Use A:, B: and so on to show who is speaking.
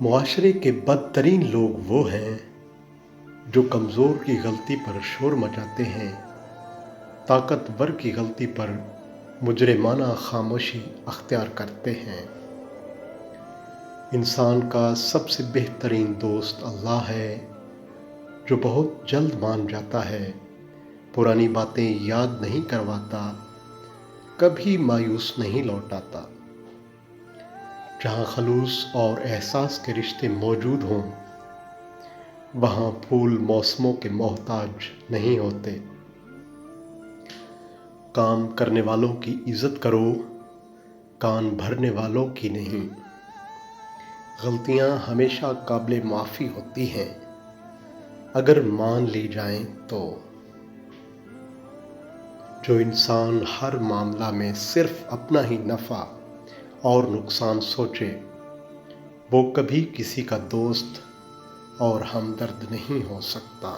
A: معاشرے کے بدترین لوگ وہ ہیں جو کمزور کی غلطی پر شور مچاتے ہیں، طاقتور کی غلطی پر مجرمانہ خاموشی اختیار کرتے ہیں۔ انسان کا سب سے بہترین دوست اللہ ہے، جو بہت جلد مان جاتا ہے، پرانی باتیں یاد نہیں کرواتا، کبھی مایوس نہیں لوٹاتا۔ جہاں خلوص اور احساس کے رشتے موجود ہوں، وہاں پھول موسموں کے محتاج نہیں ہوتے۔ کام کرنے والوں کی عزت کرو، کان بھرنے والوں کی نہیں۔ غلطیاں ہمیشہ قابل معافی ہوتی ہیں، اگر مان لی جائیں تو۔ جو انسان ہر معاملہ میں صرف اپنا ہی نفع اور نقصان سوچے، وہ کبھی کسی کا دوست اور ہمدرد نہیں ہو سکتا۔